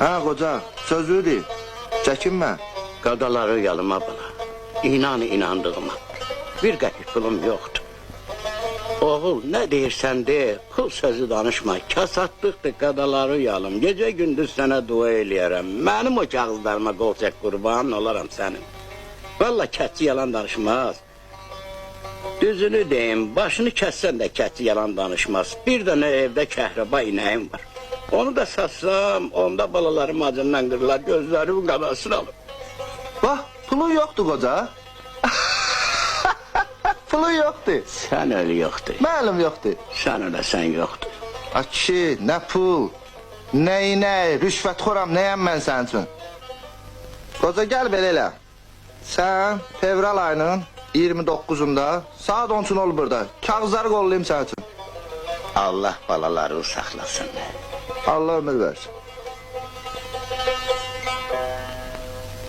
Ha koca, sözlüydü. Çekinme. Qadaları yalıma bana. İnan inandığıma. Bir qəpik pulum yoxdur. Oğul, nə deyirsən de, pul sözü danışma. Kasatlıqdır, qadaları yalım. Gecə gündüz sənə dua eləyərəm. Mənim o kağızlarıma qol çək qurban olaram sənin. Valla kətçi yalan danışmaz. Düzünü deyim, başını kəssən də kətçi yalan danışmaz. Bir dənə evdə kəhraba inəyim var. Onu da satsam, onda balalarım acından qırılar, gözlərimin qanasını alır. Bak, pulun yoktu koca. Pulun yoktu. Sən öyle yoxdur. Məlum yoktu. Sən öləsən yoxdur. A kişi, ne pul, ne inek, rüşvətxoram, neyəm mən sənin üçün? Koca gel belə elə. Sən fevral ayının 29'unda saat 10 üçün ol burada. Kağızları qollayım sənin üçün. Allah balaları saxlasın. Allah ömür versin.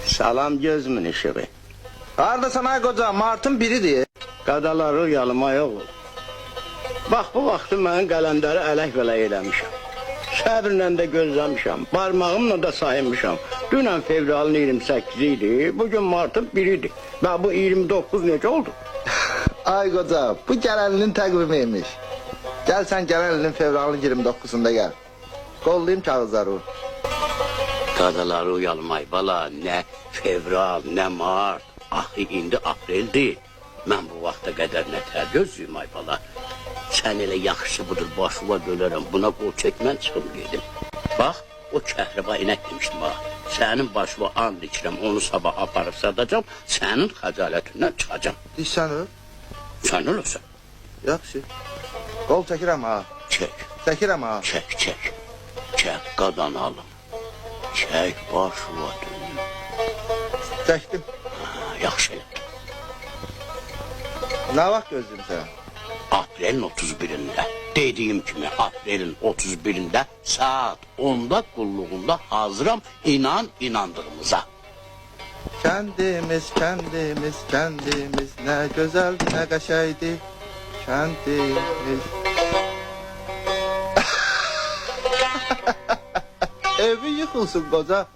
Salam gözümün işığı. Haradasan ay koca, Mart'ın biridir. Qadaları yalıma oğul. Bax, bu vaxtı mən qələndəri ələk-vələk eləmişəm. Səbirlə də gözləmişəm, parmağımla da saymışam. Dünən fevralın 28 idi, bugün Mart'ın 1-idir. Və bu 29 necə oldu? Ay koca, bu gələnlinin təqvimiymiş. Gel sen gələnlinin fevralın 29'unda gel. Qollayım kağızları. Qadaları uyalmay bala, nə fevral, nə mart. Axı indi apreldir. Mən bu vaxta qədər nə tər gözlüyüm ay bala. Sən elə yaxşı budur, başıma bölərəm, buna qol çəkmən çıxım gedim. Bax, o kəhraba inək demişdim ha. Sənin başıma and içirəm, onu sabah aparıb sadacam, sənin xəcalətindən çıxacam. Sən öl. Sən ölürsən. Yaxşı. Qol çəkirəm ha. Çək, Çəkirəm ha. çək, çək. Çək qadan alım. Çək başıma dönüm. Çəkdim. Yaxşı etdim. Nə vaxt gözləyim sənə? Aprelin 31'inde, dediğim kimi aprelin 31'inde saat 10'da qulluğunda hazıram, inan inandığımıza. Kəndimiz, kəndimiz, kəndimiz, nə gözəldir, nə qəşəydi. Kəndimiz. Evi yıxılsın qoca.